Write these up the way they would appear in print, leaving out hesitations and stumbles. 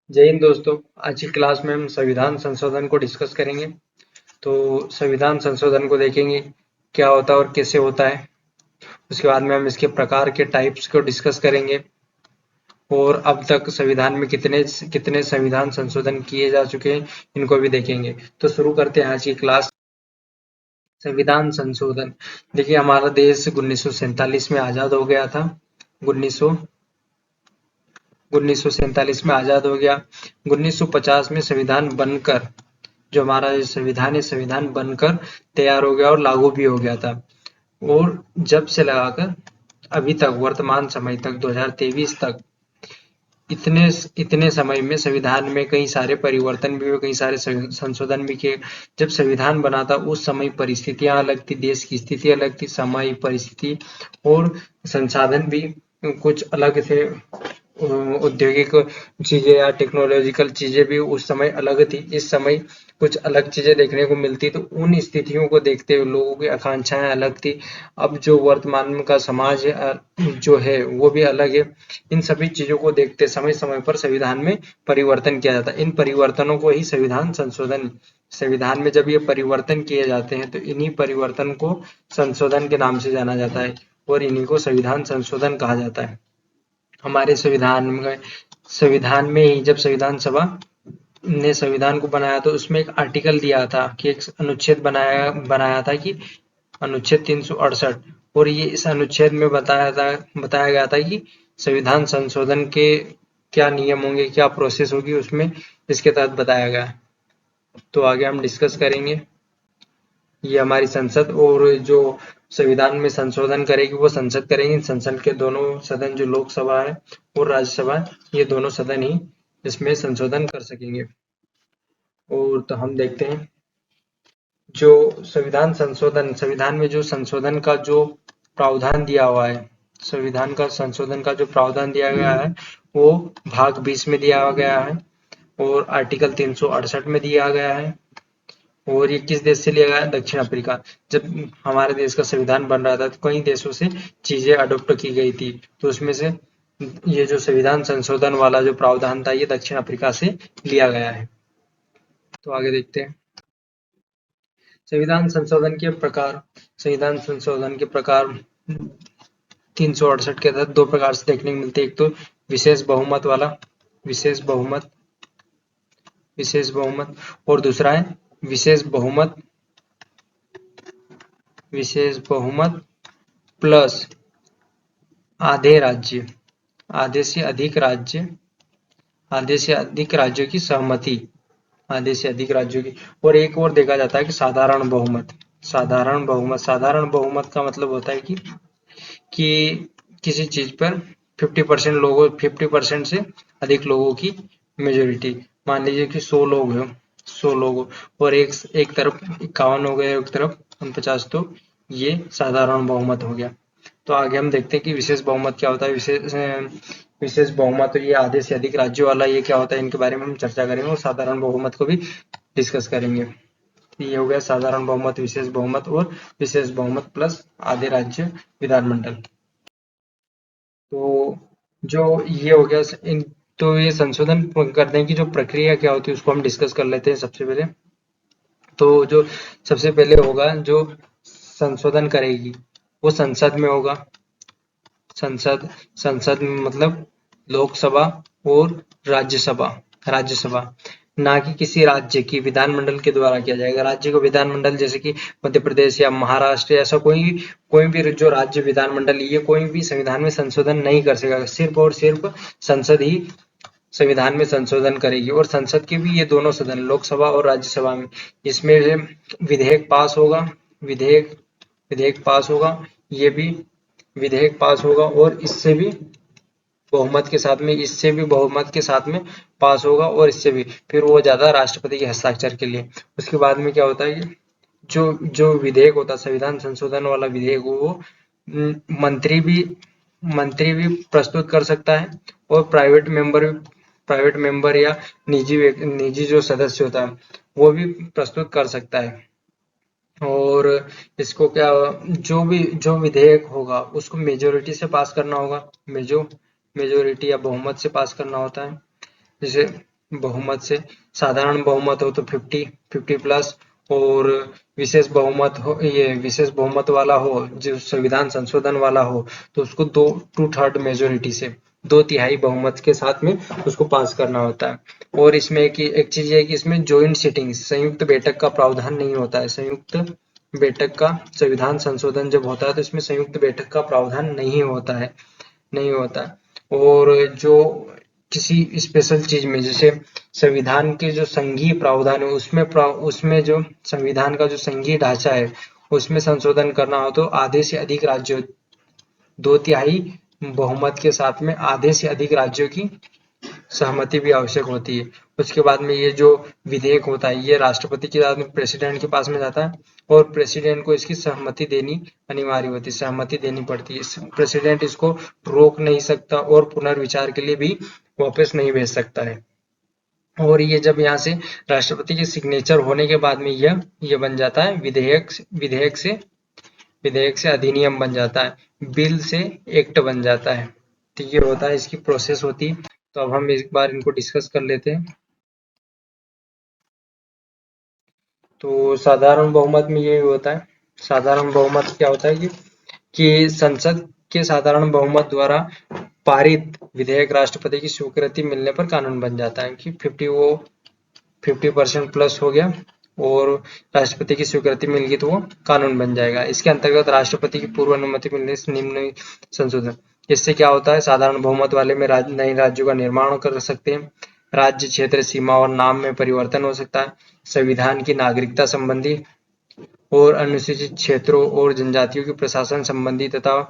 जय हिंद दोस्तों। आज की क्लास में हम संविधान संशोधन को डिस्कस करेंगे। तो संविधान संशोधन को देखेंगे क्या होता है और कैसे होता है। उसके बाद में हम इसके प्रकार के टाइप्स को डिस्कस करेंगे और अब तक संविधान में कितने कितने संविधान संशोधन किए जा चुके हैं इनको भी देखेंगे। तो शुरू करते हैं आज की क्लास। संविधान संशोधन देखिए, हमारा देश 1947 में आजाद हो गया था। 1947 में आजाद हो गया। 1950 में संविधान बनकर, जो हमारा ये संविधान है, संविधान बनकर तैयार हो गया और लागू भी हो गया था। और जब से लगाकर अभी तक वर्तमान समय तक 2023 तक इतने इतने समय में संविधान में कई सारे परिवर्तन भी हुए, कई सारे संशोधन भी किए। जब संविधान बना था उस समय परिस्थितियां अलग थी, देश की स्थिति अलग थी, समय परिस्थिति और संसाधन भी कुछ अलग थे। औद्योगिक चीजें या टेक्नोलॉजिकल चीजें भी उस समय अलग थी। इस समय कुछ अलग चीजें देखने को मिलती, तो उन स्थितियों को देखते हुए लोगों की आकांक्षाएं अलग थी। अब जो वर्तमान का समाज जो है वो भी अलग है। इन सभी चीजों को देखते समय समय पर संविधान में परिवर्तन किया जाता है। इन परिवर्तनों को ही संविधान संशोधन, संविधान में जब ये परिवर्तन किए जाते हैं तो इन्हीं परिवर्तन को संशोधन के नाम से जाना जाता है और इन्हीं को संविधान संशोधन कहा जाता है। हमारे संविधान में ही जब संविधान सभा ने संविधान को बनाया तो उसमें एक आर्टिकल दिया था कि एक अनुच्छेद बनाया बनाया था कि अनुच्छेद 368। और ये इस अनुच्छेद में बताया गया था कि संविधान संशोधन के क्या नियम होंगे, क्या प्रोसेस होगी, उसमें इसके तहत बताया गया है। तो आगे हम डिस्कस करेंगे। ये हमारी संसद, और जो संविधान में संशोधन करेगी वो संसद करेगी। संसद के दोनों सदन, जो लोकसभा है और राज्यसभा, ये दोनों सदन ही इसमें संशोधन कर सकेंगे। और तो हम देखते हैं जो संविधान संशोधन, संविधान में जो संशोधन का जो प्रावधान दिया हुआ है, संविधान का संशोधन का जो प्रावधान दिया गया है वो भाग 20 में दिया गया है और आर्टिकल 368 में दिया गया है। और ये किस देश से लिया गया है? दक्षिण अफ्रीका। जब हमारे देश का संविधान बन रहा था तो कई देशों से चीजें अडोप्ट की गई थी, तो उसमें से ये जो संविधान संशोधन वाला जो प्रावधान था ये दक्षिण अफ्रीका से लिया गया है। तो आगे देखते हैं संविधान संशोधन के प्रकार। संविधान संशोधन के प्रकार 368 के तहत दो प्रकार से देखने को मिलते हैं। एक तो विशेष बहुमत वाला, विशेष बहुमत, विशेष बहुमत, और दूसरा है विशेष बहुमत, विशेष बहुमत प्लस आधे राज्य, आधे से अधिक राज्य, आधे से अधिक राज्यों की सहमति, आधे से अधिक राज्यों की। और एक और देखा जाता है कि साधारण बहुमत। साधारण बहुमत, साधारण बहुमत का मतलब होता है कि किसी चीज पर 50% लोगों, 50% से अधिक लोगों की मेजोरिटी। मान लीजिए कि 100 लोग हो, 100 लोग, और एक तरफ 51 हो गए, एक तरफ 49, तो ये साधारण बहुमत हो गया। तो आगे हम देखते हैं कि विशेष बहुमत क्या होता है। विशेष बहुमत, तो ये आधे से अधिक राज्यों वाला ये क्या होता है, इनके बारे में हम चर्चा करेंगे और साधारण बहुमत को भी डिस्कस करेंगे। ये हो गया साधारण बहुमत, विशेष बहुमत और विशेष बहुमत प्लस आधे राज्य विधानमंडल। तो जो ये हो गया इन, तो ये संशोधन करने की जो प्रक्रिया क्या होती है उसको हम डिस्कस कर लेते हैं सबसे पहले। तो जो सबसे पहले होगा, जो संशोधन करेगी वो संसद में होगा। संसद, संसद में मतलब लोकसभा और राज्यसभा, राज्यसभा, ना कि किसी राज्य की विधानमंडल के द्वारा किया जाएगा। राज्य को विधानमंडल, जैसे कि मध्य प्रदेश या महाराष्ट्र, ऐसा कोई भी जो राज्य विधानमंडल, ये कोई भी संविधान में संशोधन नहीं कर सकेगा। सिर्फ और सिर्फ संसद ही संविधान में संशोधन करेगी। और संसद के भी ये दोनों सदन, लोकसभा और राज्यसभा में, इसमें विधेयक पास होगा, विधेयक विधेयक पास होगा, ये भी विधेयक पास होगा और इससे भी बहुमत के साथ में, इससे भी बहुमत के साथ में पास होगा, और इससे भी फिर वो जाता है राष्ट्रपति के हस्ताक्षर के लिए। उसके बाद में क्या होता है कि जो जो विधेयक होता है, संविधान संशोधन वाला विधेयक, वो मंत्री भी प्रस्तुत कर सकता है और प्राइवेट मेंबर या निजी जो सदस्य होता है वो भी प्रस्तुत कर सकता है। और इसको क्या, जो विधेयक होगा उसको मेजोरिटी से पास करना होगा। मेजोरिटी या बहुमत से पास करना होता है। जैसे बहुमत से, साधारण बहुमत हो तो 50 प्लस, और विशेष बहुमत हो, ये विशेष बहुमत वाला हो, जो संविधान संशोधन वाला हो, तो उसको 2/3 मेजोरिटी से, 2/3 बहुमत के साथ में उसको पास करना होता है। और इसमें एक चीज है कि इसमें ज्वाइंट सिटिंग, संयुक्त बैठक का प्रावधान नहीं होता है। संयुक्त बैठक का, संविधान संशोधन जब होता है तो इसमें संयुक्त बैठक का प्रावधान नहीं होता है, नहीं होता है। और जो किसी स्पेशल चीज में, जैसे संविधान के जो संघीय प्रावधान है उसमें जो संविधान का जो संघीय ढांचा है उसमें संशोधन करना हो तो आधे से अधिक राज्यों, 2/3 बहुमत के साथ में आधे से अधिक राज्यों की सहमति भी आवश्यक होती है। उसके बाद में ये जो विधेयक होता है ये राष्ट्रपति के बाद में प्रेसिडेंट के पास में जाता है, और प्रेसिडेंट को इसकी सहमति देनी अनिवार्य होती है, सहमति देनी पड़ती है। प्रेसिडेंट इसको रोक नहीं सकता और पुनर्विचार के लिए भी वापस नहीं भेज सकता है। और ये जब यहाँ से राष्ट्रपति के सिग्नेचर होने के बाद में यह बन जाता है विधेयक से अधिनियम बन जाता है, बिल से एक्ट बन जाता है। तो ये होता है, इसकी प्रोसेस होती है। तो अब हम एक बार इनको डिस्कस कर लेते हैं। तो साधारण बहुमत में ये होता है, साधारण बहुमत क्या होता है कि संसद के साधारण बहुमत द्वारा पारित विधेयक राष्ट्रपति की स्वीकृति मिलने पर कानून बन जाता है कि 50% प्लस हो गया और राष्ट्रपति की स्वीकृति मिल गई तो वो कानून बन जाएगा। इसके अंतर्गत राष्ट्रपति की पूर्व अनुमति मिलने से निम्न संशोधन, इससे क्या होता है, साधारण बहुमत वाले में नए राज्यों का निर्माण कर सकते हैं, राज्य, क्षेत्र, सीमा और नाम में परिवर्तन हो सकता है, संविधान की नागरिकता संबंधी और अनुसूचित क्षेत्रों और जनजातियों के प्रशासन संबंधी तथा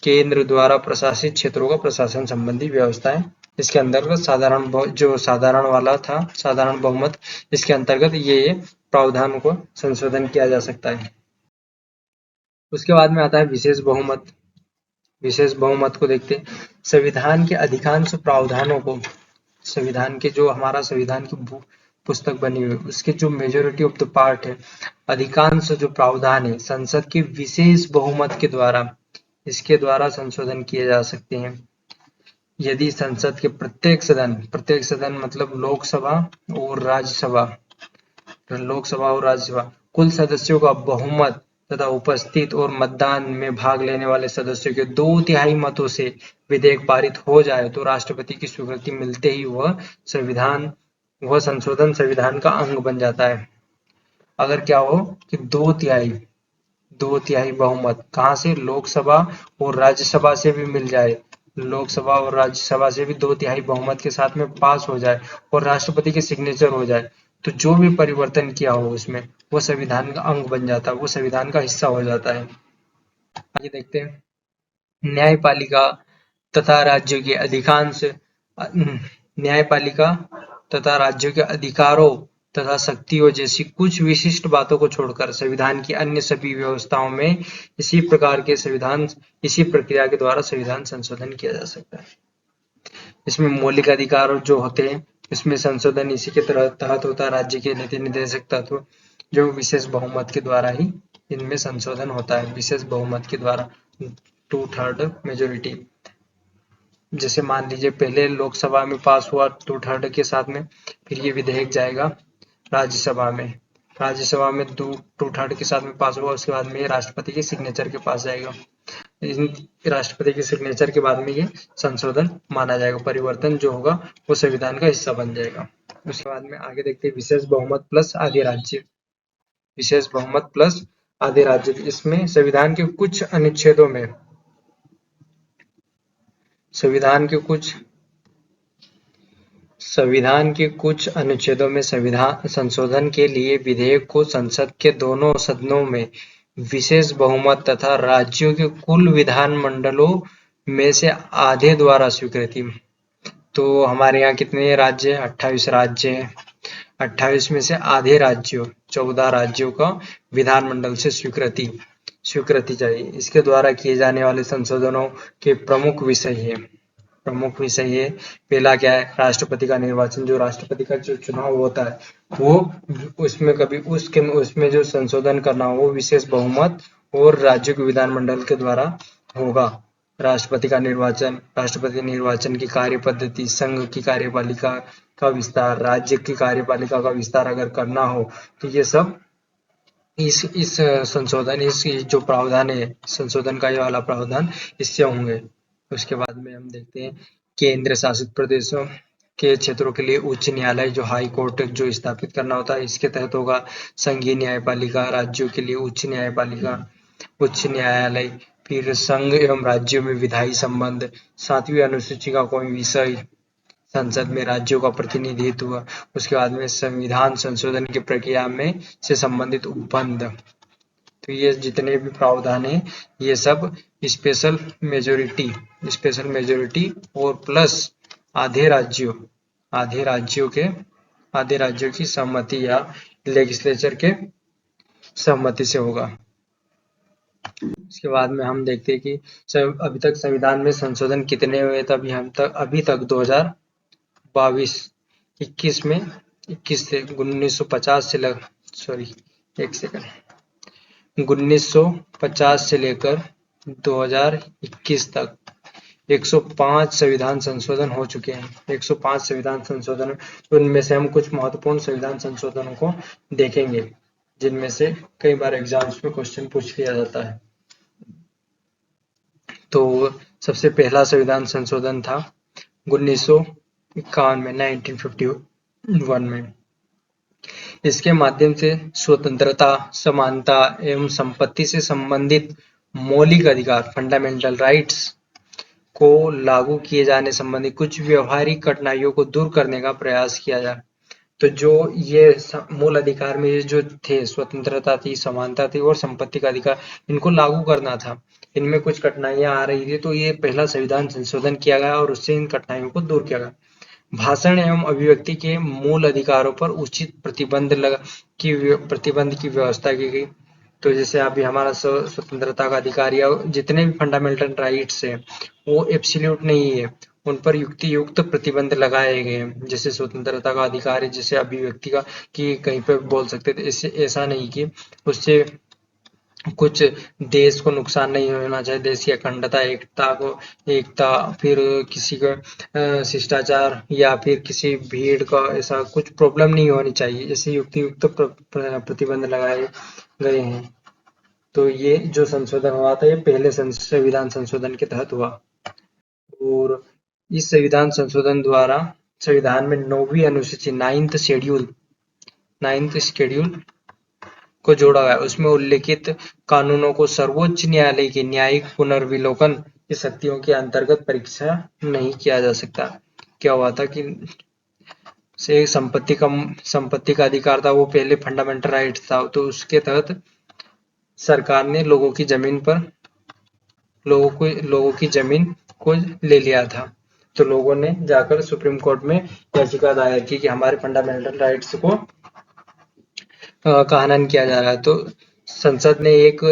केंद्र द्वारा प्रशासित क्षेत्रों का प्रशासन संबंधी व्यवस्थाएं इसके अंतर्गत साधारण वाला था, साधारण बहुमत, इसके अंतर्गत ये प्रावधान को संशोधन किया जा सकता है। उसके बाद में आता है विशेष बहुमत। विशेष बहुमत को देखते हैं, संविधान के अधिकांश प्रावधानों को, संविधान के जो हमारा संविधान की पुस्तक बनी हुई उसके जो मेजोरिटी ऑफ द पार्ट है, अधिकांश जो प्रावधान है संसद के विशेष बहुमत के द्वारा, इसके द्वारा संशोधन किए जा सकते हैं। यदि संसद के प्रत्येक सदन मतलब लोकसभा और राज्यसभा, कुल सदस्यों का बहुमत तथा उपस्थित और मतदान में भाग लेने वाले सदस्यों के 2/3 मतों से विधेयक पारित हो जाए तो राष्ट्रपति की स्वीकृति मिलते ही वह संशोधन संविधान का अंग बन जाता है। अगर क्या हो कि 2/3 बहुमत कहाँ से, लोकसभा और राज्यसभा से भी मिल जाए, लोकसभा और राज्यसभा से भी 2/3 बहुमत के साथ में पास हो जाए और राष्ट्रपति के सिग्नेचर हो जाए, तो जो भी परिवर्तन किया हो उसमें वो संविधान का अंग बन जाता है, वो संविधान का हिस्सा हो जाता है। आगे देखते हैं, न्यायपालिका तथा राज्यों के अधिकांश न्यायपालिका तथा राज्यों के अधिकारों तथा शक्तियों जैसी कुछ विशिष्ट बातों को छोड़कर संविधान की अन्य सभी व्यवस्थाओं में इसी प्रक्रिया के द्वारा संविधान संशोधन किया जा सकता है। इसमें मौलिक अधिकार जो होते हैं इसमें संशोधन इसी के तहत होता है। राज्य के नीति निर्देशक तत्व जो विशेष बहुमत के द्वारा ही इनमें संशोधन होता है, विशेष बहुमत के द्वारा 2/3 मेजोरिटी। जैसे मान लीजिए पहले लोकसभा में पास हुआ 2/3 के साथ में, फिर ये विधेयक जाएगा राज्यसभा में, 2/3 के साथ में पास हुआ, उसके बाद में ये राष्ट्रपति के सिग्नेचर के पास जाएगा। राष्ट्रपति के सिग्नेचर के बाद में ये संशोधन माना जाएगा, परिवर्तन जो होगा वो संविधान का हिस्सा बन जाएगा। उसके बाद में आगे देखते हैं विशेष बहुमत प्लस आधे राज्य। विशेष बहुमत प्लस आधे राज्य, इसमें संविधान के कुछ अनुच्छेदों में संविधान के संविधान संशोधन के लिए विधेयक को संसद के दोनों सदनों में विशेष बहुमत तथा राज्यों के कुल विधानमंडलों में से आधे द्वारा स्वीकृति। तो हमारे यहाँ कितने राज्य हैं, 28 राज्य हैं, 28 में से आधे राज्यों 14 राज्यों का विधानमंडल से स्वीकृति चाहिए। इसके द्वारा किए जाने वाले संशोधनों के प्रमुख विषय है, पहला क्या है, राष्ट्रपति का निर्वाचन। जो राष्ट्रपति का जो चुनाव होता है वो उसमें जो संशोधन करना हो वो विशेष बहुमत और राज्यों के विधानमंडल के द्वारा होगा। राष्ट्रपति निर्वाचन की कार्य पद्धति, संघ की कार्यपालिका का विस्तार, राज्य की कार्यपालिका का विस्तार अगर करना हो तो ये सब इस संशोधन, इस जो प्रावधान है संशोधन का, ये वाला प्रावधान इससे होंगे। उसके बाद में हम देखते हैं केंद्र शासित प्रदेशों के क्षेत्रों के लिए उच्च न्यायालय, जो हाई कोर्ट जो स्थापित करना होता है, इसके तहत होगा। संघीय न्यायपालिका, राज्यों के लिए उच्च न्यायपालिका, उच्च न्यायालय। फिर संघ एवं राज्यों में विधायी संबंध, 7वीं अनुसूची का कोई विषय, संसद में राज्यों का प्रतिनिधित्व। उसके बाद में संविधान संशोधन की प्रक्रिया में से संबंधित उपबंध। तो ये जितने भी प्रावधान है ये सब स्पेशल मेजोरिटी और प्लस आधे राज्यों आधे राज्यों की सहमति या लेजिस्लेचर के सहमति से होगा। उसके बाद में हम देखते हैं कि अभी तक संविधान में संशोधन कितने हुए थे। अभी तक 2022 21 में 21 से 1950 से 1950 से लेकर 2021 तक 105 संविधान संशोधन हो चुके हैं। 105 संविधान संशोधन, उनमें से हम कुछ महत्वपूर्ण संविधान संशोधनों को देखेंगे, जिनमें से कई बार एग्जाम्स में क्वेश्चन पूछ लिया जाता है। तो सबसे पहला संविधान संशोधन था 1951 में, 1951 में। इसके माध्यम से स्वतंत्रता, समानता एवं संपत्ति से संबंधित मौलिक अधिकार, फंडामेंटल राइट्स को लागू किए जाने संबंधी कुछ व्यवहारिक कठिनाइयों को दूर करने का प्रयास किया जाए। तो जो ये मूल अधिकार में जो थे, स्वतंत्रता थी, समानता थी और संपत्ति का अधिकार, इनको लागू करना था। इनमें कुछ कठिनाइयां आ रही थी, तो ये पहला संविधान संशोधन किया गया और उससे इन कठिनाइयों को दूर किया गया। भाषण एवं अभिव्यक्ति के मूल अधिकारों पर उचित प्रतिबंध की व्यवस्था की गई। तो जैसे अभी हमारा स्वतंत्रता का अधिकार या जितने भी फंडामेंटल राइट्स हैं वो एब्सोल्यूट नहीं है, उन पर युक्त प्रतिबंध लगाए गए हैं। जैसे स्वतंत्रता का अधिकार है, जैसे अभिव्यक्ति का, कि कहीं पे बोल सकते थे, इससे ऐसा नहीं कि उससे कुछ देश को नुकसान नहीं होना चाहिए, देश की अखंडता, एकता, फिर किसी का शिष्टाचार या फिर किसी भीड़ का ऐसा कुछ प्रॉब्लम नहीं होनी चाहिए। ऐसे युक्त प्रतिबंध लगाए गए हैं। तो ये जो संशोधन हुआ था ये पहले संविधान संशोधन के तहत हुआ। और इस संविधान संशोधन द्वारा संविधान में 9वीं अनुसूची, 9th शेड्यूल को जोड़ा गया। उसमें उल्लिखित कानूनों को सर्वोच्च न्यायालय के न्यायिक पुनर्विलोकन की शक्तियों के अंतर्गत परीक्षा नहीं किया जा सकता। क्या हुआ था कि से संपत्ति का अधिकार था, वो पहले फंडामेंटल राइट था, तो उसके तहत सरकार ने लोगों की जमीन को ले लिया था। तो लोगों ने जाकर सुप्रीम कोर्ट में याचिका दायर की कि हमारे फंडामेंटल राइट्स को का हनन किया जा रहा है। तो संसद ने एक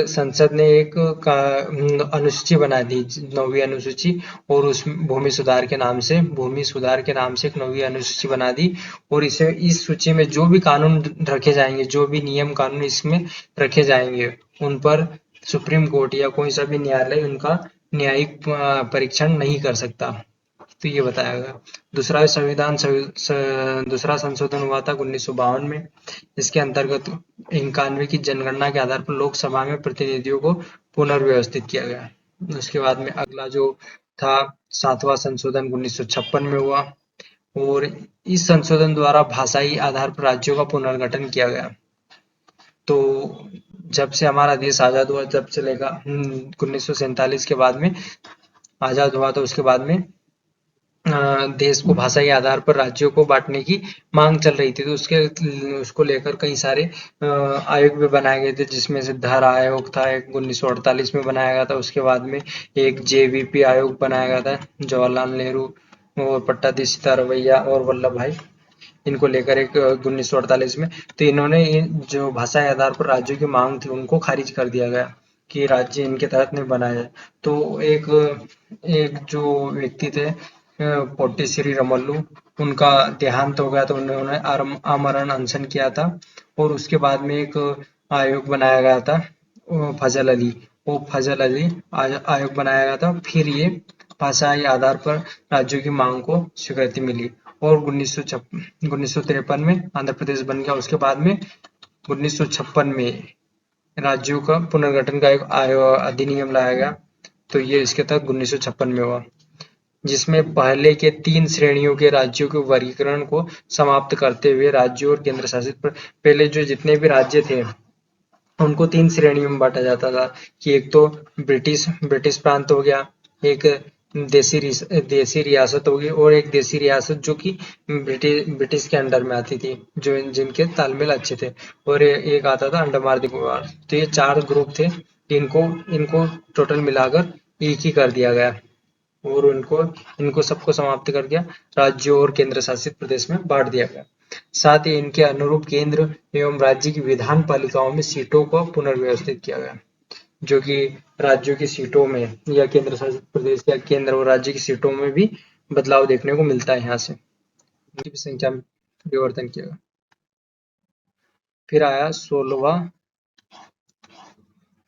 अनुसूची बना दी, 9वीं अनुसूची, और उस भूमि सुधार के नाम से एक 9वीं अनुसूची बना दी। और इस सूची में जो भी कानून रखे जाएंगे, जो भी नियम कानून इसमें रखे जाएंगे, उन पर सुप्रीम कोर्ट या कोई सा भी न्यायालय उनका न्यायिक परीक्षण नहीं कर सकता। तो ये बताया गया। दूसरा संशोधन हुआ था 1952 में। इसके अंतर्गत 91 की जनगणना के आधार पर लोकसभा में प्रतिनिधियों को पुनर्व्यवस्थित किया गया। उसके बाद में अगला जो था 7वां संशोधन 1956 में हुआ। और इस संशोधन द्वारा भाषाई आधार पर राज्यों का पुनर्गठन किया गया। तो जब से हमारा देश आजाद हुआ, जब से लेकर 1947 के बाद में आजाद हुआ, तो उसके बाद में देश को भाषाई आधार पर राज्यों को बांटने की मांग चल रही थी। तो उसको लेकर कई सारे आयोग भी बनाए गए थे, जिसमें से धर आयोग था, एक 1948 में बनाया गया था। उसके बाद में एक जेवीपी आयोग बनाया गया था, जवाहरलाल नेहरू और पट्टाभी सिद्धारमैया और वल्लभ भाई, इनको लेकर एक 1948 में। तो इन्होंने जो भाषाई आधार पर राज्यों की मांग थी उनको खारिज कर दिया गया कि राज्य इनके तहत नहीं बनाया जाए। तो एक जो व्यक्ति थे पोट्टी श्री रमल्लू, उनका देहांत हो गया, तो उन्होंने आमरण अनशन किया था। और उसके बाद में एक आयोग बनाया गया था, फजल अली, वो फजल अली आयोग बनाया गया था। फिर ये भाषाई आधार पर राज्यों की मांग को स्वीकृति मिली और 1953 में आंध्र प्रदेश बन गया। उसके बाद में 1956 में राज्यों का पुनर्गठन का एक अधिनियम लाया गया, तो ये इसके तहत 1956 में हुआ, जिसमें पहले के 3 श्रेणियों के राज्यों के वर्गीकरण को समाप्त करते हुए राज्यों और केंद्र शासित पहले जो जितने भी राज्य थे उनको 3 श्रेणियों में बांटा जाता था कि एक तो ब्रिटिश प्रांत हो गया, एक देसी रियासत होगी और एक देसी रियासत जो कि ब्रिटिश के अंडर में आती थी, जो जिनके तालमेल अच्छे थे, और एक आता था अंडमान निकोबार। तो ये 4 ग्रुप थे, इनको इनको टोटल मिलाकर एक ही कर दिया गया और इनको सबको समाप्त कर दिया, राज्यों और केंद्र शासित प्रदेश में बांट दिया गया। साथ ही इनके अनुरूप केंद्र एवं राज्य की विधान पालिकाओं में सीटों को पुनर्व्यवस्थित किया गया, जो कि राज्यों की सीटों में या केंद्र शासित प्रदेश या केंद्र और राज्य की सीटों में भी बदलाव देखने को मिलता है। यहाँ से उनकी भी संख्या में परिवर्तन किया गया। फिर आया 16वां,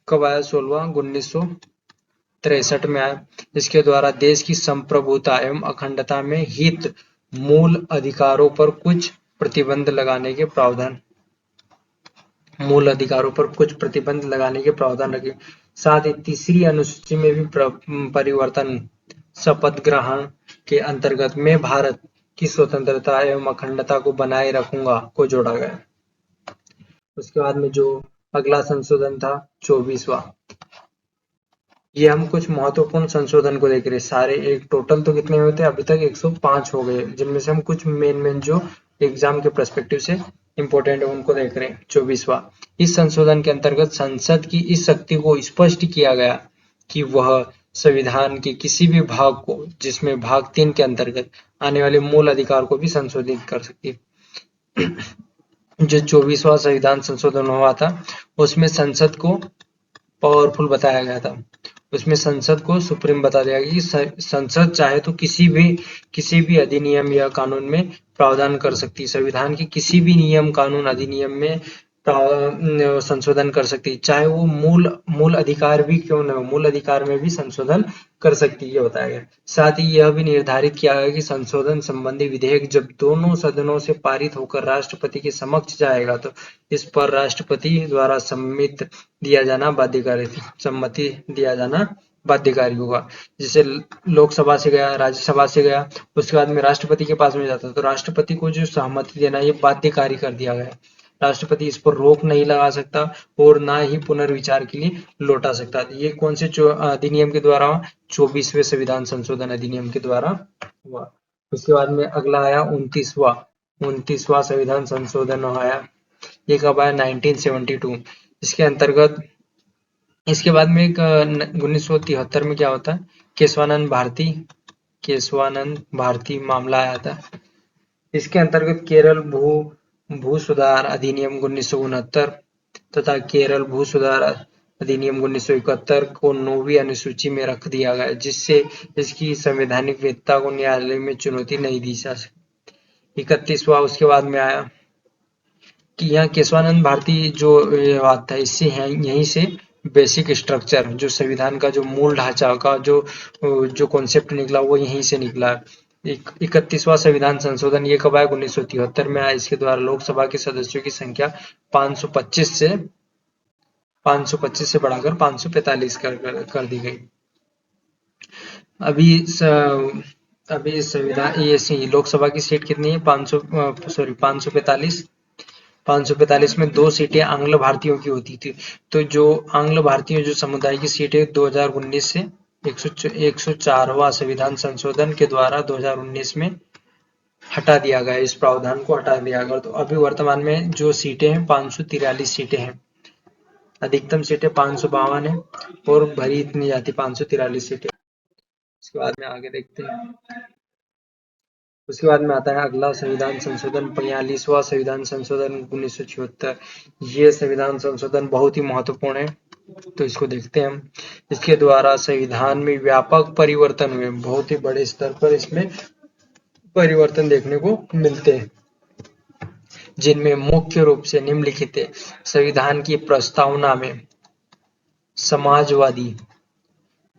कब आया 16वां? 1963 में आया। इसके द्वारा देश की संप्रभुता एवं अखंडता में हित मूल अधिकारों पर कुछ प्रतिबंध लगाने के प्रावधान रखे। साथ ही तीसरी अनुसूची में भी परिवर्तन, शपथ ग्रहण के अंतर्गत मैं भारत की स्वतंत्रता एवं अखंडता को बनाए रखूंगा को जोड़ा गया। उसके बाद में जो अगला संशोधन था 24वां, ये हम कुछ महत्वपूर्ण संशोधन को देख रहे हैं। सारे एक टोटल तो कितने होते हैं? अभी तक 105 हो गए, जिनमें से हम कुछ मेन जो एग्जाम के पर्सपेक्टिव से इंपॉर्टेंट है उनको देख रहे हैं। 24वां, इस संशोधन के अंतर्गत संसद की इस शक्ति को स्पष्ट किया गया कि वह संविधान के किसी भी भाग को, जिसमें भाग 3 के अंतर्गत आने वाले मूल अधिकार को भी संशोधित कर सकती है। जो 24वां संविधान संशोधन हुआ था उसमें संसद को पावरफुल बताया गया था। उसमें संसद को सुप्रीम बता दिया गया कि संसद चाहे तो किसी भी अधिनियम या कानून में प्रावधान कर सकती है। संविधान के किसी भी नियम, कानून, अधिनियम में संशोधन कर सकती है, चाहे वो मूल अधिकार भी क्यों न हो, मूल अधिकार में भी संशोधन कर सकती है, ये बताया गया। साथ ही यह भी निर्धारित किया गया कि संशोधन संबंधी विधेयक जब दोनों सदनों से पारित होकर राष्ट्रपति के समक्ष जाएगा तो इस पर राष्ट्रपति द्वारा सम्मति दिया जाना बाध्यकारी होगा। जैसे लोकसभा से गया, राज्यसभा से गया, उसके बाद में राष्ट्रपति के पास में जाता, तो राष्ट्रपति को जो सहमति देना ये बाध्यकारी कर दिया गया। राष्ट्रपति इस पर रोक नहीं लगा सकता और ना ही पुनर्विचार के लिए लौटा सकता। ये कौन से अधिनियम के द्वारा? 24वें संविधान संशोधन अधिनियम के द्वारा हुआ। उसके बाद में अगला आया 29वां संविधान संशोधन आया। ये कब आया? 1972। इसके अंतर्गत इसके बाद में एक 1973 में क्या होता है? केशवानंद भारती मामला आया था। इसके अंतर्गत केरल भू सुधार अधिनियम 1969 तथा केरल भू सुधार अधिनियम 1971 को 9वीं अनुसूची में रख दिया गया, जिससे इसकी संवैधानिक वैधता को न्यायालय में चुनौती नहीं दी जा सकती। 31वां उसके बाद में आया कि यहाँ केशवानंद भारती जो बात था, इससे यहीं से बेसिक स्ट्रक्चर, जो संविधान का जो मूल ढांचा का जो कॉन्सेप्ट निकला वो यहीं से निकला। 31वां संविधान संशोधन ये कब आया? 1973 में आया। इसके द्वारा लोकसभा के सदस्यों की संख्या 525 से बढ़ाकर 545 कर दी गई। अभी संविधान ये लोकसभा की सीट कितनी है? 545। 545 में 2 सीटें आंग्ल भारतीयों की होती थी। तो जो आंग्ल भारतीयों जो समुदाय की सीटें 2019 से 104वां संविधान संशोधन के द्वारा 2019 में हटा दिया गया, इस प्रावधान को हटा दिया गया। तो अभी वर्तमान में जो सीटें हैं 543 सीटें हैं। अधिकतम सीटें 552 है और भरी इतनी जाती 543 सीटें। उसके बाद में आगे देखते हैं। उसके बाद में आता है अगला संविधान संशोधन 45वां संविधान संशोधन 1976। ये संविधान संशोधन बहुत ही महत्वपूर्ण है, तो इसको देखते हैं हम। इसके द्वारा संविधान में व्यापक परिवर्तन हुए, बहुत ही बड़े स्तर पर इसमें परिवर्तन देखने को मिलते हैं, जिनमें मुख्य रूप से निम्नलिखित है। संविधान की प्रस्तावना में समाजवादी,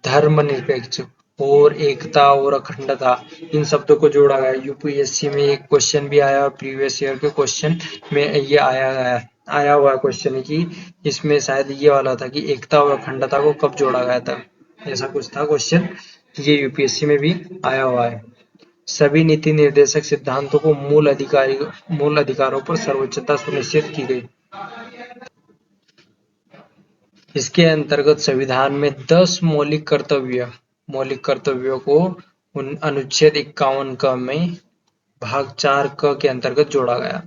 धर्मनिरपेक्ष और एकता और अखंडता, इन शब्दों को जोड़ा गया। यूपीएससी में एक क्वेश्चन भी आया, प्रीवियस ईयर के क्वेश्चन में ये आया हुआ क्वेश्चन है कि इसमें शायद ये वाला था कि एकता और अखंडता को कब जोड़ा गया था, ऐसा कुछ था क्वेश्चन। ये यूपीएससी में भी आया हुआ है। सभी नीति निर्देशक सिद्धांतों को मूल अधिकारों पर सर्वोच्चता सुनिश्चित की गई। इसके अंतर्गत संविधान में 10 मौलिक कर्तव्यों को अनुच्छेद 51 क में भाग 4 क के अंतर्गत जोड़ा गया।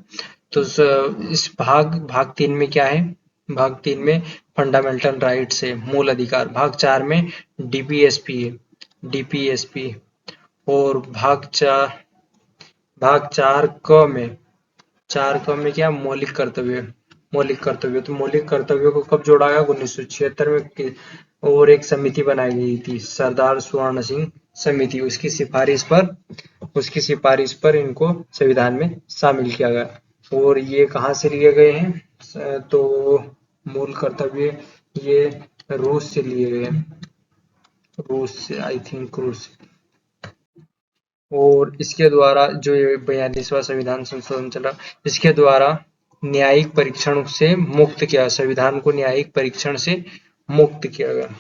तो इस भाग 3 में क्या है? भाग 3 में फंडामेंटल राइट्स है, मूल अधिकार। भाग 4 में डीपीएसपी है, डीपीएसपी। और भाग 4 क में 4 क में क्या? मौलिक कर्तव्य। तो मौलिक कर्तव्यों को कब जोड़ा गया? 1976 में। और एक समिति बनाई गई थी, सरदार स्वर्ण सिंह समिति। उसकी सिफारिश पर इनको संविधान में शामिल किया गया। और ये कहाँ से लिए गए हैं? तो मूल कर्तव्य ये रूस से लिए गए हैं, रूस से, आई थिंक रूस से। और इसके द्वारा जो ये 42वां संविधान संशोधन चला, इसके द्वारा न्यायिक परीक्षण से मुक्त किया, संविधान को न्यायिक परीक्षण से मुक्त किया गया।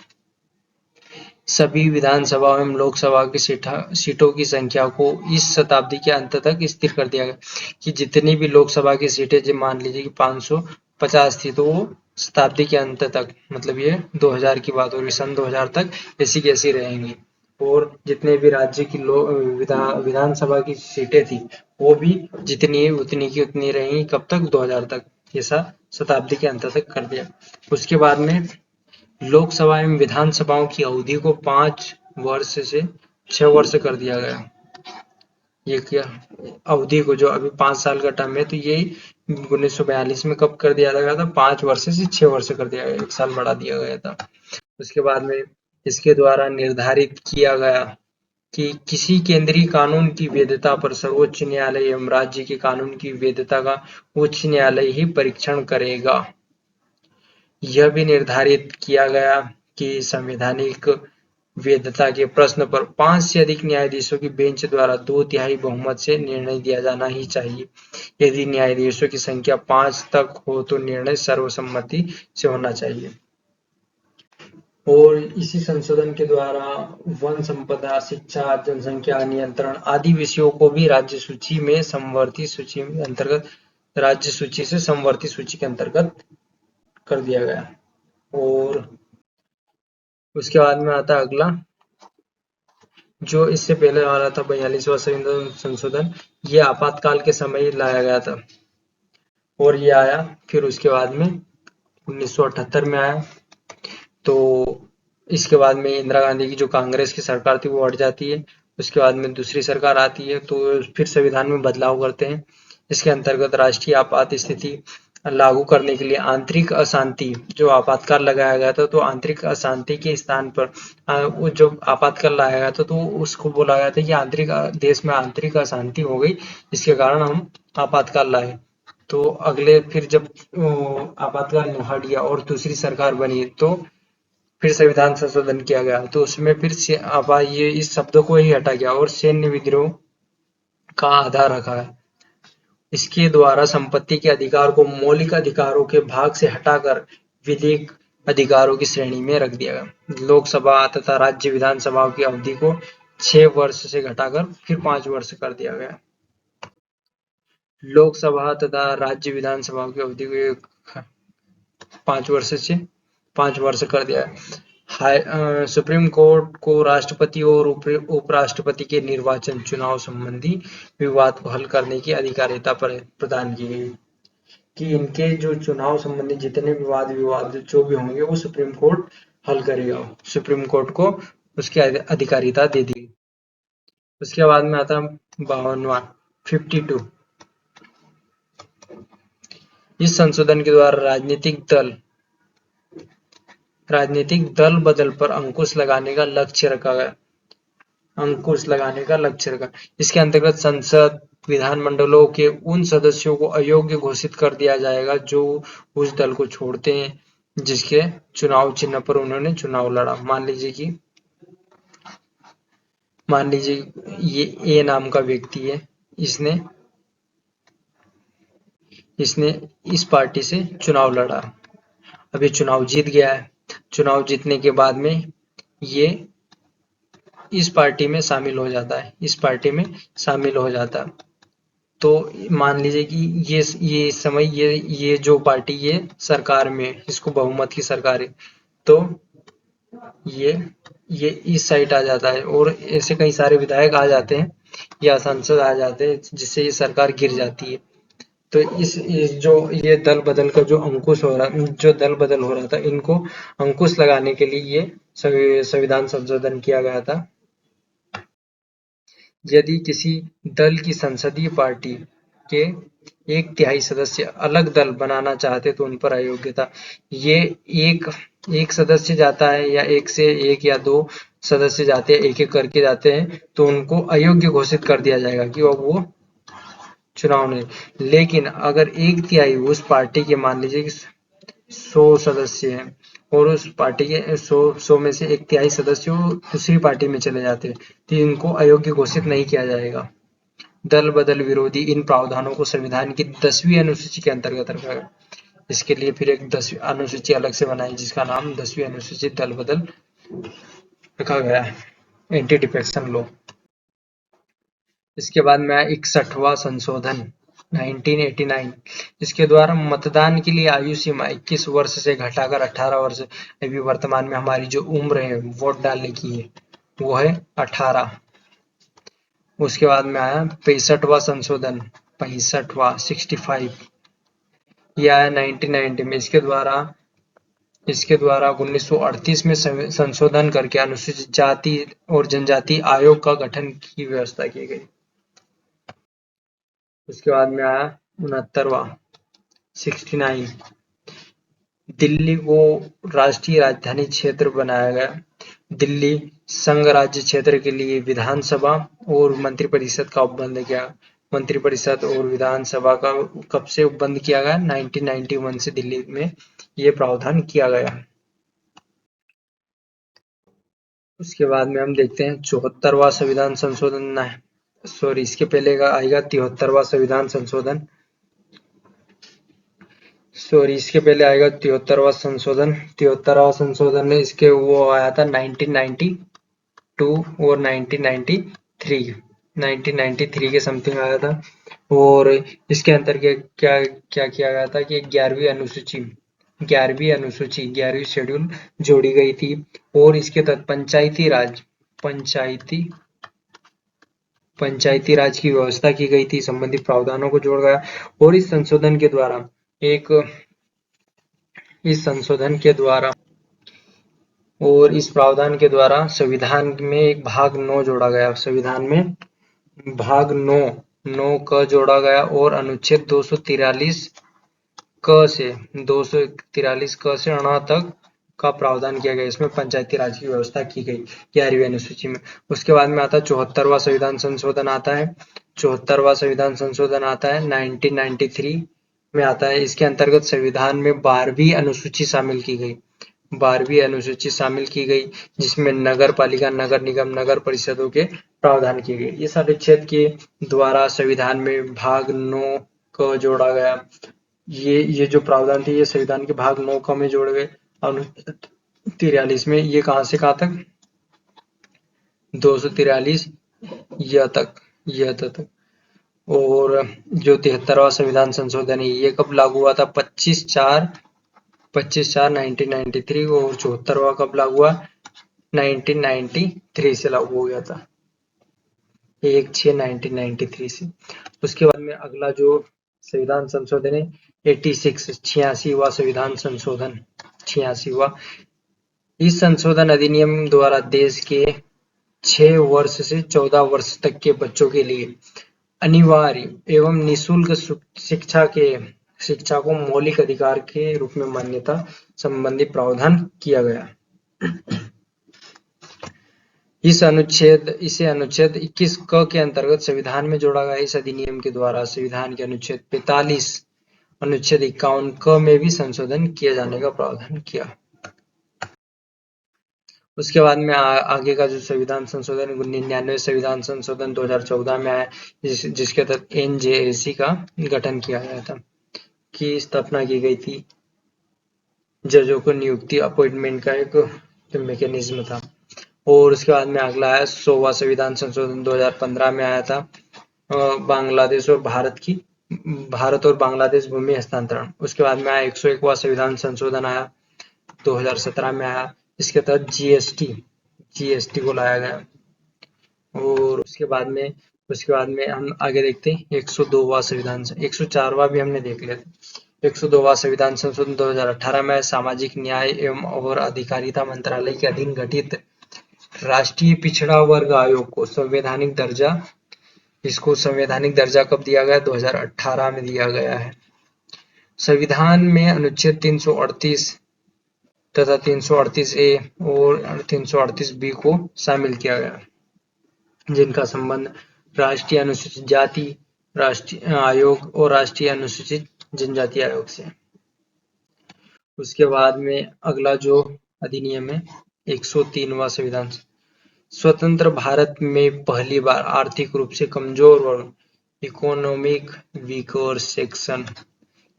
सभी विधानसभा एवं लोकसभा की सीटों की संख्या को इस शताब्दी के अंत तक स्थिर कर दिया गया कि जितनी भी लोकसभा की सीटें, जो मान लीजिए कि 550 थी, तो वो शताब्दी के अंत तक, मतलब ये 2000 की बात हो रही, सन 2000 तक ऐसी की ऐसी रहेंगी। और जितने भी राज्य की विधानसभा की सीटें थी, वो भी जितनी उतनी की उतनी रहेंगी। कब तक? 2000 तक। ऐसा शताब्दी के अंत तक कर दिया। उसके बाद में लोकसभा एवं विधानसभाओं की अवधि को 5 वर्ष से 6 वर्ष कर दिया गया। ये क्या अवधि को, जो अभी 5 साल का टर्म है, तो ये 1942 में कब कर दिया गया था? 5 वर्ष से 6 वर्ष कर दिया गया, 1 साल बढ़ा दिया गया था। उसके बाद में इसके द्वारा निर्धारित किया गया कि किसी केंद्रीय कानून की वैधता पर सर्वोच्च न्यायालय एवं राज्य के कानून की वैधता का उच्च न्यायालय ही परीक्षण करेगा। यह भी निर्धारित किया गया कि संवैधानिक वैधता के प्रश्न पर 5 से अधिक न्यायाधीशों की बेंच द्वारा 2/3 बहुमत से निर्णय दिया जाना ही चाहिए। यदि न्यायाधीशों की संख्या 5 तक हो तो निर्णय सर्वसम्मति से होना चाहिए। और इसी संशोधन के द्वारा वन संपदा, शिक्षा, जनसंख्या नियंत्रण आदि विषयों को भी राज्य सूची में समवर्ती सूची के अंतर्गत, राज्य सूची से समवर्ती सूची के अंतर्गत कर दिया गया। और उसके बाद में आता है अगला, जो इससे पहले वाला था 42वां संशोधन, ये आपातकाल के समय ही लाया गया था। और ये आया फिर उसके बाद में 1978 में आया। तो इसके बाद में इंदिरा गांधी की जो कांग्रेस की सरकार थी वो हट जाती है। उसके बाद में दूसरी सरकार आती है, तो फिर संविधान में बदलाव करते हैं। इसके अंतर्गत राष्ट्रीय आपात स्थिति लागू करने के लिए आंतरिक अशांति, जो आपातकाल लगाया गया था, तो आंतरिक अशांति के स्थान पर वो जो आपातकाल लाया गया था, तो उसको बोला गया था कि देश में आंतरिक अशांति हो गई, इसके कारण हम आपातकाल लाए। तो अगले फिर जब आपातकाल हट गया और दूसरी सरकार बनी, तो फिर संविधान संशोधन किया गया। तो उसमें फिर ये इस शब्द को ही हटा गया और सैन्य विद्रोह का आधार रखा है। इसके द्वारा संपत्ति के अधिकार को मौलिक अधिकारों के भाग से हटाकर विधिक अधिकारों की श्रेणी में रख दिया गया। लोकसभा तथा राज्य विधानसभाओं की अवधि को 6 वर्ष से घटाकर फिर 5 वर्ष कर दिया गया। लोकसभा तथा राज्य विधानसभाओं की अवधि को 5 वर्ष से 5 वर्ष कर दिया है। सुप्रीम कोर्ट को राष्ट्रपति और उपराष्ट्रपति के निर्वाचन चुनाव संबंधी विवाद को हल करने की अधिकारिता प्रदान की गई, कि इनके जो चुनाव संबंधी जितने विवाद जो भी होंगे वो सुप्रीम कोर्ट हल करेगा। सुप्रीम कोर्ट को उसकी अधिकारिता दे दी। उसके बाद में आता 52वां 52। इस संशोधन के द्वारा राजनीतिक दल बदल पर अंकुश लगाने का लक्ष्य रखा गया। इसके अंतर्गत संसद, विधानमंडलों के उन सदस्यों को अयोग्य घोषित कर दिया जाएगा जो उस दल को छोड़ते हैं जिसके चुनाव चिन्ह पर उन्होंने चुनाव लड़ा। मान लीजिए ये ए नाम का व्यक्ति है, इसने इसने इस पार्टी से चुनाव लड़ा। अब ये चुनाव जीत गया है। चुनाव जीतने के बाद में ये इस पार्टी में शामिल हो जाता है, इस पार्टी में शामिल हो जाता है। तो मान लीजिए कि ये इस समय ये जो पार्टी ये सरकार में है, इसको बहुमत की सरकार है, तो ये ये इस साइड आ जाता है और ऐसे कई सारे विधायक आ जाते हैं या सांसद आ जाते हैं जिससे ये सरकार गिर जाती है। तो इस जो ये दल बदल का जो दल बदल हो रहा था, इनको अंकुश लगाने के लिए ये संविधान संशोधन किया गया था। यदि किसी दल की संसदीय पार्टी के 1/3 सदस्य अलग दल बनाना चाहते तो उन पर अयोग्यता। ये एक एक सदस्य जाता है या एक या दो सदस्य जाते हैं, एक एक करके जाते हैं, तो उनको अयोग्य घोषित कर दिया जाएगा कि अब वो चुनाव नहीं। लेकिन अगर 1/3 उस पार्टी के, मान लीजिए कि 100 सदस्य हैं और उस पार्टी के 100 में से 1/3 सदस्य दूसरी पार्टी में चले जाते हैं, तो इनको अयोग्य घोषित नहीं किया जाएगा। दल बदल विरोधी इन प्रावधानों को संविधान की 10वीं अनुसूची के अंतर्गत रखा गया। इसके लिए फिर एक 10वीं अनुसूची अलग से बनाई जिसका नाम 10वीं अनुसूची दल बदल रखा गया है, एंटी डिफेक्शन लॉ। इसके बाद में आया 61वां संशोधन 1989। इसके द्वारा मतदान के लिए आयु सीमा 21 वर्ष से घटाकर 18 वर्ष, अभी वर्तमान में हमारी जो उम्र है वोट डालने की है वो है 18। उसके बाद में आया 65वां संशोधन, 65 यह आया 1990 में। इसके द्वारा 1938 में संशोधन करके अनुसूचित जाति और जनजाति आयोग का गठन की व्यवस्था की गई। उसके बाद में आया 69वां 69, दिल्ली को राष्ट्रीय राजधानी क्षेत्र बनाया गया। दिल्ली संघ राज्य क्षेत्र के लिए विधानसभा और मंत्रिपरिषद का उपबंध किया। मंत्रिपरिषद और विधानसभा का कब से उपबंध किया गया? 1991 से दिल्ली में ये प्रावधान किया गया। उसके बाद में हम देखते हैं 74वां संविधान संशोधन, सॉरी इसके पहले का आएगा 73वां संविधान संशोधन, सॉरी इसके पहले आएगा 73वां संशोधन। 73वां संशोधन में इसके वो आया था 1992 और 1993 के समथिंग आया था। और इसके अंतर्गत क्या क्या किया गया था कि 11वीं शेड्यूल जोड़ी गई थी और इसके तहत पंचायती राज की व्यवस्था की गई थी, संबंधित प्रावधानों को जोड़ा गया। और इस संशोधन इस प्रावधान के द्वारा संविधान में एक भाग 9 जोड़ा गया। संविधान में भाग 9 क जोड़ा गया और अनुच्छेद 243 क से 243 क से 9 तक का प्रावधान किया गया। इसमें पंचायती राज की व्यवस्था की गई 11वीं अनुसूची में। उसके बाद में आता है 74वां संविधान संशोधन आता है। 74वां संविधान संशोधन आता है 1993 में आता है। इसके अंतर्गत संविधान में 12वीं अनुसूची शामिल की गई। 12वीं अनुसूची शामिल की गई जिसमें नगर पालिका, नगर निगम, नगर परिषदों के प्रावधान किए गए। इस अनुच्छेद के द्वारा संविधान में भाग 9 क जोड़ा गया। ये जो प्रावधान थे ये संविधान के भाग 9 क में जोड़े गए। अनुच्छेद 43 में ये कहां से कहां तक? 243 यह तक। और जो 73वां संविधान संशोधन है ये कब लागू हुआ था? 25/4/1993 और 74वां कब लागू हुआ? 1993 से लागू हो गया था, 1/6/1993 से। उसके बाद में अगला जो संविधान संशोधन है 86वां संविधान संशोधन 86वां। इस संशोधन अधिनियम द्वारा देश के 6 वर्ष से 14 वर्ष तक के बच्चों के लिए अनिवार्य एवं निःशुल्क शिक्षा को मौलिक अधिकार के रूप में मान्यता संबंधी प्रावधान किया गया। इसे अनुच्छेद 21 क के अंतर्गत संविधान में जोड़ा गया। इस अधिनियम के द्वारा संविधान के अनुच्छेद 45 अनुच्छेद 51 क में भी संशोधन किए जाने का प्रावधान किया। उसके बाद में आगे का जो संविधान संशोधन 99 संविधान संशोधन 2014 में आया, जिसके तहत एनजेएसी का गठन किया गया था, की स्थापना की गई थी। जजों को नियुक्ति अपॉइंटमेंट का एक मैकेनिज्म था। और उसके बाद में अगला है 100वां संविधान संशोधन 2015 में आया था, बांग्लादेश और भारत और बांग्लादेश भूमि हस्तांतरण। उसके बाद में आया 101वां संविधान संशोधन आया 2017 में आया, इसके तहत जीएसटी को लाया गया। और उसके बाद में हम आगे देखते हैं 102वां संविधान, 104वां भी हमने देख लिया था। 102वां संविधान संशोधन 2018 में सामाजिक न्याय एवं और अधिकारिता मंत्रालय के अधीन गठित राष्ट्रीय पिछड़ा वर्ग आयोग को संवैधानिक दर्जा, इसको संवैधानिक दर्जा कब दिया गया? 2018 में दिया गया है। संविधान में अनुच्छेद 338 तथा 338 ए और 338 बी को शामिल किया गया, जिनका संबंध राष्ट्रीय अनुसूचित जाति राष्ट्रीय आयोग और राष्ट्रीय अनुसूचित जनजाति आयोग से। उसके बाद में अगला जो अधिनियम है 103वां संविधान, स्वतंत्र भारत में पहली बार आर्थिक रूप से कमजोर वर्ग इकोनॉमिक वीकर सेक्शन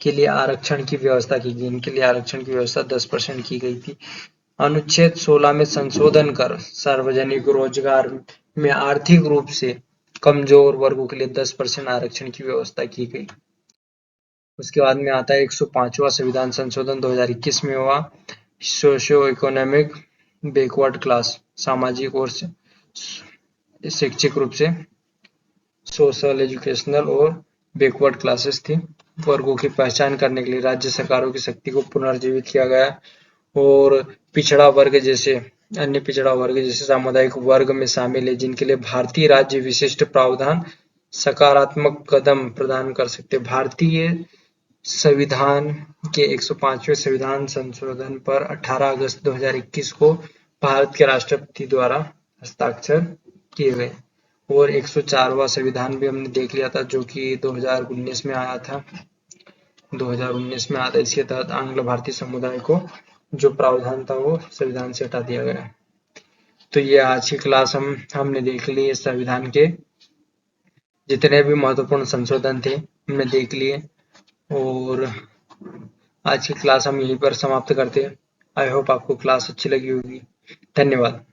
के लिए आरक्षण की व्यवस्था की गई। इनके लिए आरक्षण की व्यवस्था 10% की गई थी। अनुच्छेद 16 में संशोधन कर सार्वजनिक रोजगार में आर्थिक रूप से कमजोर वर्गों के लिए 10% आरक्षण की व्यवस्था की गई। उसके बाद में आता है 105वां संविधान संशोधन 2021 में हुआ, सोशियो इकोनॉमिक बैकवर्ड क्लास, सामाजिक और शैक्षिक रूप से सोशल एजुकेशनल और बैकवर्ड क्लासेस थी, वर्गों की पहचान करने के लिए राज्य सरकारों की शक्ति को पुनर्जीवित किया गया। और पिछड़ा वर्ग जैसे अन्य पिछड़ा वर्ग जैसे सामुदायिक वर्ग में शामिल है, जिनके लिए भारतीय राज्य विशिष्ट प्रावधान सकारात्मक कदम प्रदान कर सकते। भारतीय संविधान के 105वें संविधान संशोधन पर 18 अगस्त 2021 को भारत के राष्ट्रपति द्वारा हस्ताक्षर किए गए। और 104वां संविधान भी हमने देख लिया था, जो कि 2019 में आया था। 2019 में आया था। इसके तहत आंग्ल भारतीय समुदाय को जो प्रावधान था वो संविधान से हटा दिया गया। तो ये आज की क्लास हमने देख ली, संविधान के जितने भी महत्वपूर्ण संशोधन थे हमने देख लिए। और आज की क्लास हम यहीं पर समाप्त करते हैं। आई होप आपको क्लास अच्छी लगी होगी। धन्यवाद।